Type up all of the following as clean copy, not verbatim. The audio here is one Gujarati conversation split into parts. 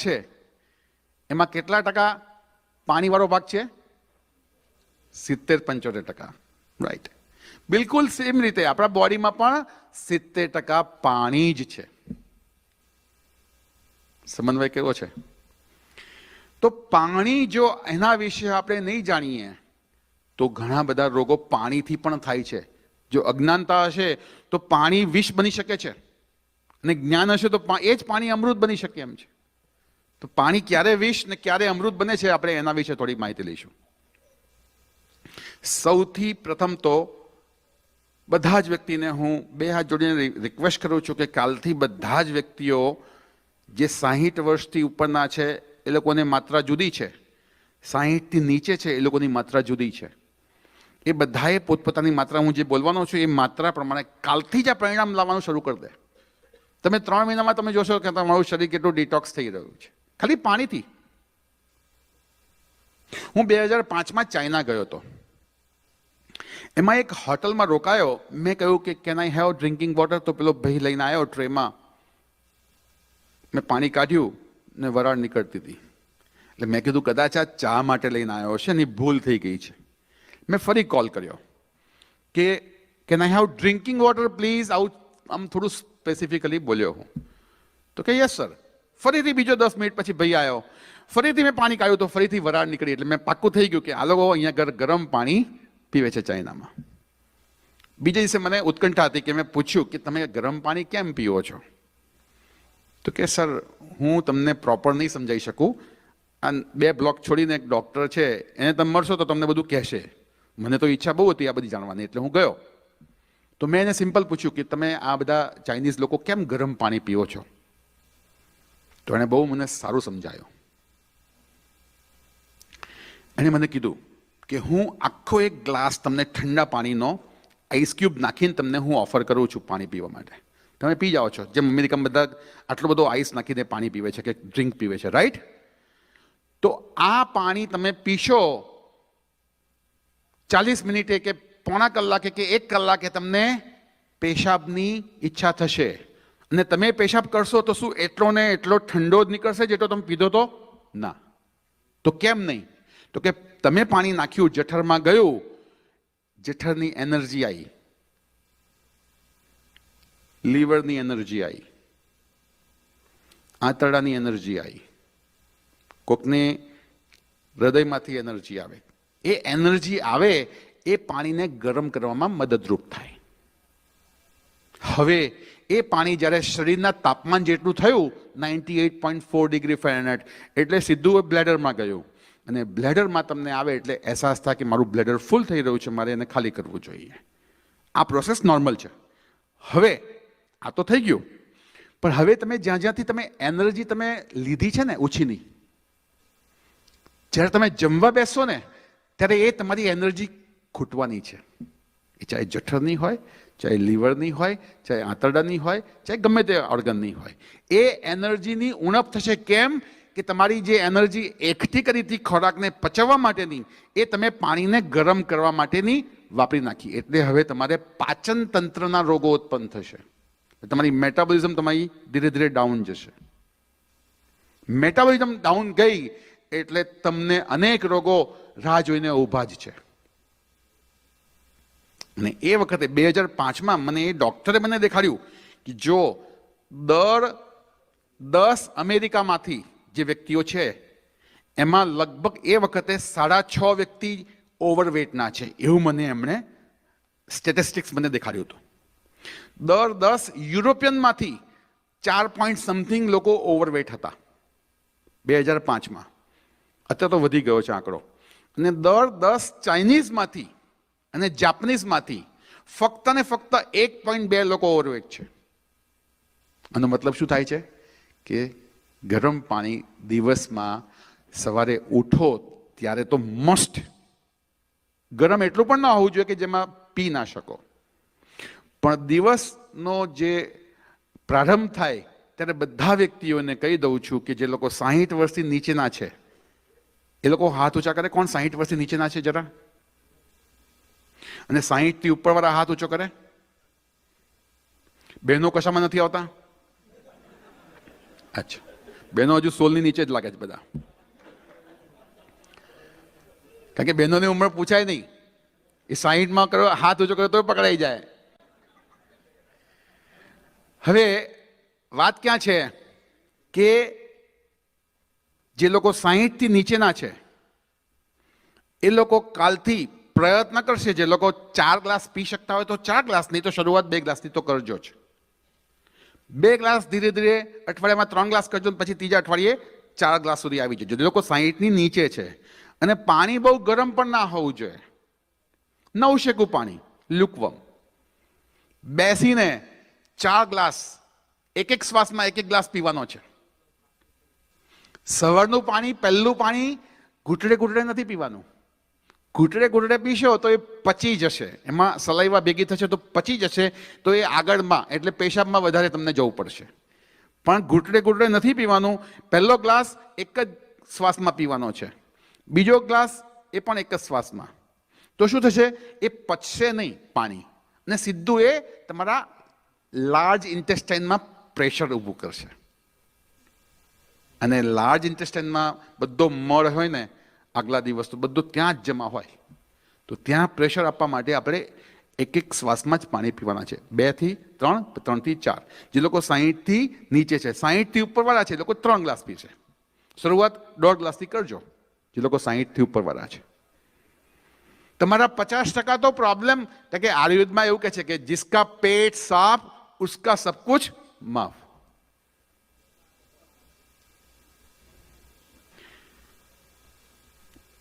છે એમાં કેટલા ટકા પાણીવાળો ભાગ છે? 70-75%. રાઈટ. બિલકુલ સેમ રીતે આપણા બોડીમાં પણ 70% પાણી જ છે. સમન્વય કેવો છે? તો પાણી જો એના વિશે આપણે નહીં જાણીએ તો ઘણા બધા રોગો પાણીથી પણ થાય છે. જો અજ્ઞાનતા હશે તો પાણી વિષ બની શકે છે, અને જ્ઞાન હશે તો એ જ પાણી અમૃત બની શકે એમ છે. તો પાણી ક્યારે વિષ ને ક્યારે અમૃત બને છે, આપણે એના વિશે થોડી માહિતી લઈશું. સૌથી પ્રથમ તો બધા જ વ્યક્તિને હું 2 હાથ જોડીને રિક્વેસ્ટ કરું છું કે કાલથી બધા જ વ્યક્તિઓ જે 60 વર્ષથી ઉપરના છે એ લોકોની માત્રા જુદી છે, 60થી નીચે છે એ લોકોની માત્રા જુદી છે. એ બધાએ પોતપોતાની માત્રા, હું જે બોલવાનો છું એ માત્રા પ્રમાણે કાલથી જ આ પરિણામ લાવવાનું શરૂ કરી દે. તમે 3 મહિનામાં તમે જોશો કે તમારું શરીર કેટલું ડિટોક્સ થઈ રહ્યું છે ખાલી પાણીથી. હું 2005માં ચાઇના ગયો હતો. એમાં એક હોટલમાં રોકાયો. મેં કહ્યું કે can I have drinking water? તો પેલો ભાઈ લઈને આવ્યો ટ્રેમાં. મેં પાણી કાઢ્યું ને વરાળ નીકળતી હતી. એટલે મેં કીધું કદાચ આ ચા માટે લઈને આવ્યો હશે ને ભૂલ થઈ ગઈ છે. મેં ફરી કોલ કર્યો કે can I have drinking water please? આમ થોડું સ્પેસિફિકલી બોલ્યો હું. તો કે યસ સર. ફરીથી બીજો 10 મિનિટ પછી ભાઈ આવ્યો. ફરીથી મેં પાણી કાઢ્યું તો ફરીથી વરાળ નીકળી. એટલે મેં પાક્કું થઈ ગયું કે આ લોકો અહીંયા ગરમ પાણી પીવે છે ચાઇનામાં. બીજા દિવસે મને ઉત્કંઠા હતી કે મેં પૂછ્યું કે તમે ગરમ પાણી કેમ પીવો છો? તો કે સર હું તમને પ્રોપર નહીં સમજાવી શકું. આ 2 બ્લોક છોડીને એક ડૉક્ટર છે, એને તમે મળશો તો તમને બધું કહેશે. મને તો ઈચ્છા બહુ હતી આ બધી જાણવાની, એટલે હું ગયો. તો મેં એને સિમ્પલ પૂછ્યું કે તમે આ બધા ચાઇનીઝ લોકો કેમ ગરમ પાણી પીવો છો? તો એણે બહુ મને સારું સમજાયું. એણે મને કીધું કે હું આખો એક ગ્લાસ તમને ઠંડા પાણીનો આઈસ ક્યુબ નાખીને તમને હું ઓફર કરું છું પાણી પીવા માટે. તમે પી જાઓ છો. જેમ અમેરિકામાં બધા આટલો બધો આઈસ નાખીને પાણી પીવે છે કે ડ્રિંક પીવે છે, રાઈટ? તો આ પાણી તમે પીશો 40 મિનિટે કે પોણા કલાકે કે 1 કલાકે તમને પેશાબની ઈચ્છા થશે. અને તમે પેશાબ કરશો તો શું એટલો ને એટલો ઠંડો જ નીકળશે જેટલો તમે પીધો તો? ના. તો કેમ નહીં? તો કે તમે પાણી નાખ્યું, જઠરમાં ગયું, જઠરની એનર્જી આવી, લીવરની એનર્જી આવી, આંતરડાની એનર્જી આવી, કોકને હૃદયમાંથી એનર્જી આવે. એ એનર્જી આવે એ પાણીને ગરમ કરવામાં મદદરૂપ થાય. હવે એ પાણી જ્યારે શરીરના તાપમાન જેટલું થયું 98.4 ડિગ્રી ફેરનહાઇટ, એટલે સીધું બ્લેડરમાં ગયું. અને બ્લેડરમાં તમને આવે એટલે અહેસાસ થાય કે મારું બ્લેડર ફૂલ થઈ રહ્યું છે, મારે એને ખાલી કરવું જોઈએ. આ પ્રોસેસ નોર્મલ છે. હવે આ તો થઈ ગયું, પણ હવે તમે જ્યાંથી તમે એનર્જી તમે લીધી છે ને ઉછીની, જ્યારે તમે જમવા બેસો ને ત્યારે એ તમારી એનર્જી ખૂટવાની છે. એ ચાહે જઠરની હોય, ચાહે લીવરની હોય, ચાહે આંતરડાની હોય, ચાહે ગમે તે ઓર્ગનની હોય, એ એનર્જીની ઉણપ થશે. કેમ કે તમારી જે એનર્જી એકઠી કરી હતી ખોરાકને પચવવા માટેની, એ તમે પાણીને ગરમ કરવા માટેની વાપરી નાખી. એટલે હવે તમારે પાચન તંત્રના રોગો ઉત્પન્ન થશે. તમારી મેટાબોલિઝમ તમારી ધીરે ધીરે ડાઉન જશે. મેટાબોલિઝમ ડાઉન ગઈ એટલે તમને અનેક રોગો રાહ જોઈને ઊભા જ છે. અને એ વખતે 2005માં મને એ ડૉક્ટરે મને દેખાડ્યું કે જો દર 10 અમેરિકામાંથી જે વ્યક્તિઓ છે એમાં લગભગ એ વખતે 6.5 વ્યક્તિ ઓવરવેટના છે, એવું મને એમણે સ્ટેટિસ્ટિક્સ મને દેખાડ્યું હતું. દર 10 યુરોપિયનમાંથી 4 પોઈન્ટ સમથિંગ લોકો ઓવરવેટ હતા 2005માં. અત્યારે તો વધી ગયો છે આંકડો. અને દર 10 ચાઇનીઝમાંથી અને જાપાનીઝમાંથી ફક્ત ને ફક્ત 1.2 લોકો ઓવરવેટ છે. આનો મતલબ શું થાય છે કે ગરમ પાણી દિવસમાં સવારે ઉઠો ત્યારે તો મસ્ટ. ગરમ એટલું પણ ના હોવું જોઈએ કે જેમાં પી ના શકો, પણ દિવસનો જે પ્રારંભ થાય ત્યારે બધા વ્યક્તિઓને કહી દઉં છું કે જે લોકો 60 વર્ષથી નીચેના છે એ લોકો હાથ ઊંચા કરે. કોણ 60 વર્ષથી નીચેના છે જરા? અને 60 થી ઉપરવાળા હાથ ઊંચો કરે. બહેનો કશામાં નથી આવતા? અચ્છા, બહેનો હજુ 16ની નીચે જ લાગે છે બધા, કારણ કે બહેનોની ઉંમર પૂછાય નહીં, એ 60માં કરો હાથ ઊંચો કરો તો પકડાઈ જાય. હવે વાત ક્યાં છે કે જે લોકો 60થી નીચેના છે એ લોકો કાલથી પ્રયત્ન કરશે, જે લોકો 4 ગ્લાસ પી શકતા હોય તો 4 ગ્લાસ, નહીં તો શરૂઆત 2 ગ્લાસની તો કરજો જ. 2 ગ્લાસ ધીરે ધીરે અઠવાડિયામાં 3 ગ્લાસ કરજો, પછી ત્રીજા અઠવાડિયે 4 ગ્લાસ સુધી આવી જજો. જે લોકો 60ની નીચે છે, અને પાણી બહુ ગરમ પણ ના હોવું જોઈએ, નવશેકું પાણી લુકવમ, બેસીને 4 ગ્લાસ એક એક શ્વાસમાં એક ગ્લાસ પીવાનો છે. સવારનું પાણી, પહેલું પાણી ઘૂંટડે ઘૂંટડે નથી પીવાનું. ઘૂંટડે ઘૂંટડે પીશો તો એ પચી જશે, એમાં સલાઈવા ભેગી થશે તો પચી જશે, તો એ આગળમાં એટલે પેશાબમાં વધારે તમને જવું પડશે. પણ ઘૂંટડે ઘૂંટડે નથી પીવાનું. પહેલો ગ્લાસ એક જ શ્વાસમાં પીવાનો છે, બીજો ગ્લાસ એ પણ એક જ શ્વાસમાં. તો શું થશે, એ પચશે નહીં પાણી, અને સીધું એ તમારા લાર્જ ઇન્ટેસ્ટાઇનમાં પ્રેશર ઊભું કરશે. અને લાર્જ ઇન્ટેસ્ટાઇનમાં બધો મળ હોય ને, આગલા દિવસ તો બધું ત્યાં જ જમા હોય, તો ત્યાં પ્રેશર આપવા માટે આપણે એક એક શ્વાસમાં જ પાણી પીવાના છે. 2 થી 3, 3 થી 4. જે લોકો 60થી નીચે છે, 60થી ઉપરવાળા છે, એ લોકો 3 ગ્લાસ પીશે. શરૂઆત 1.5 ગ્લાસથી કરજો, જે લોકો 60થી ઉપરવાળા છે. તમારા 50% તો પ્રોબ્લેમ, કે આયુર્વેદમાં એવું કહે છે કે જિસકા પેટ સાફ ઉસકા સબ કુછ માફ.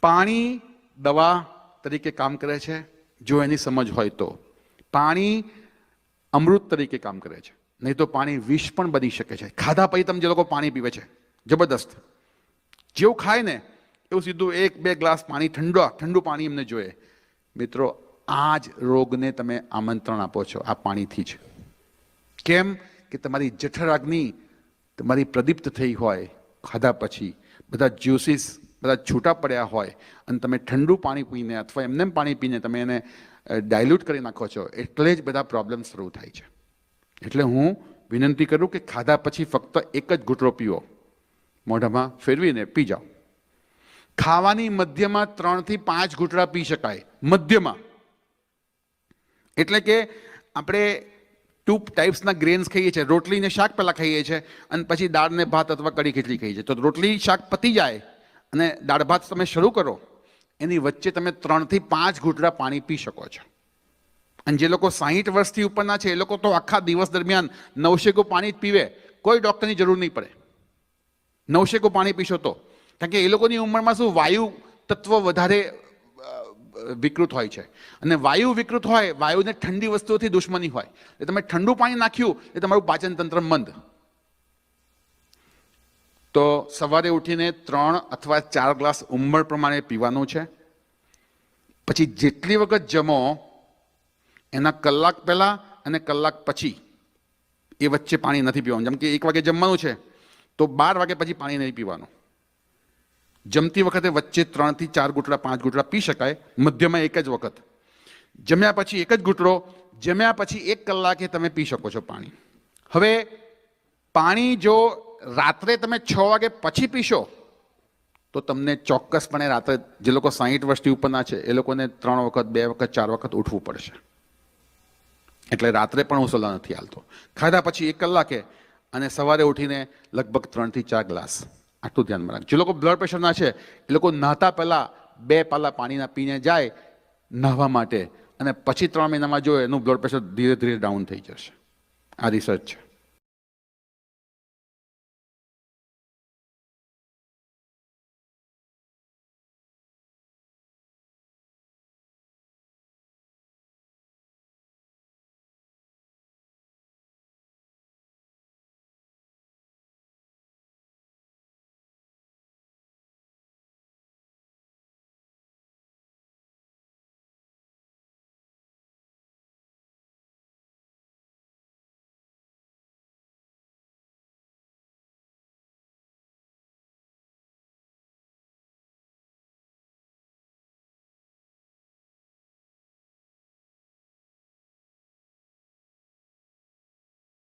પાણી દવા તરીકે કામ કરે છે જો એની સમજ હોય તો. પાણી અમૃત તરીકે કામ કરે છે, નહીં તો પાણી વિષ પણ બની શકે છે. ખાધા પછી તમે જે લોકો પાણી પીવે છે જબરદસ્ત, જેવું ખાય ને એવું સીધું 1-2 ગ્લાસ પાણી, ઠંડુ પાણી એમને જોઈએ. મિત્રો, આ જ રોગને તમે આમંત્રણ આપો છો આ પાણીથી જ. કેમ કે તમારી જઠરાગ્નિ તમારી પ્રદીપ્ત થઈ હોય, ખાધા પછી બધા જ્યુસીસ બધા છૂટા પડ્યા હોય, અને તમે ઠંડુ પાણી પીને અથવા એમને પાણી પીને તમે એને ડાયલ્યુટ કરી નાખો છો, એટલે જ બધા પ્રોબ્લેમ શરૂ થાય છે. એટલે હું વિનંતી કરું કે ખાધા પછી ફક્ત એક જ ઘૂંટડો પીવો, મોઢામાં ફેરવીને પી જાઓ. ખાવાની મધ્યમાં 3 થી 5 ઘૂંટડા પી શકાય, મધ્યમાં. એટલે કે આપણે 2 ટાઈપ્સના ગ્રેન્સ ખાઈએ છીએ. રોટલી ને શાક પહેલાં ખાઈએ છીએ, અને પછી દાળ ને ભાત અથવા કઢી ખીચડી ખાઈએ છીએ. તો રોટલી શાક પતી જાય અને દાળ ભાત તમે શરૂ કરો, એની વચ્ચે તમે 3 થી 5 ઘૂંટડા પાણી પી શકો છો. અને જે લોકો 60 વર્ષથી ઉપરના છે એ લોકો તો આખા દિવસ દરમિયાન નવશેકું પાણી જ પીવે, કોઈ ડૉક્ટરની જરૂર નહીં પડે. નવશેકું પાણી પીશો તો, કારણ કે એ લોકોની ઉંમરમાં શું વાયુ તત્વ વધારે વિકૃત હોય છે, અને વાયુ વિકૃત હોય, વાયુને ઠંડી વસ્તુઓથી દુશ્મની હોય. એટલે તમે ઠંડુ પાણી નાખ્યું એ તમારું પાચન તંત્ર મંદ. તો સવારે ઉઠીને 3 અથવા 4 ગ્લાસ ઉંમર પ્રમાણે પીવાનું છે. પછી જેટલી વખત જમો એના કલાક પહેલા અને કલાક પછી એ વચ્ચે પાણી નથી પીવાનું. જેમ કે 1 વાગે જમવાનું છે તો 12 વાગે પછી પાણી નહીં પીવાનું. જમતી વખતે વચ્ચે 3 થી 4 ઘૂંટડા 5 ઘૂંટડા પી શકાય, મધ્યમાં એક જ વખત. જમ્યા પછી એક જ ઘૂંટડો, જમ્યા પછી 1 કલાકે તમે પી શકો છો પાણી. હવે પાણી જો રાત્રે તમે 6 વાગે પછી પીશો તો તમને ચોક્કસપણે રાત્રે, જે લોકો 60 વર્ષથી ઉપરના છે એ લોકોને 3 વખત 2 વખત 4 વખત ઉઠવું પડશે. એટલે રાત્રે પણ હું સલાહ નથી હાલતો. ખાધા પછી 1 કલાકે અને સવારે ઉઠીને લગભગ 3 થી 4 ગ્લાસ, આટલું ધ્યાનમાં રાખજો. જે લોકો બ્લડ પ્રેશરના છે એ લોકો નહાતા પહેલાં 2 પાલા પાણીના પીને જાય નહાવા માટે, અને પછી 3 મહિનામાં જો એનું બ્લડ પ્રેશર ધીરે ધીરે ડાઉન થઈ જશે. આ રિસર્ચ છે.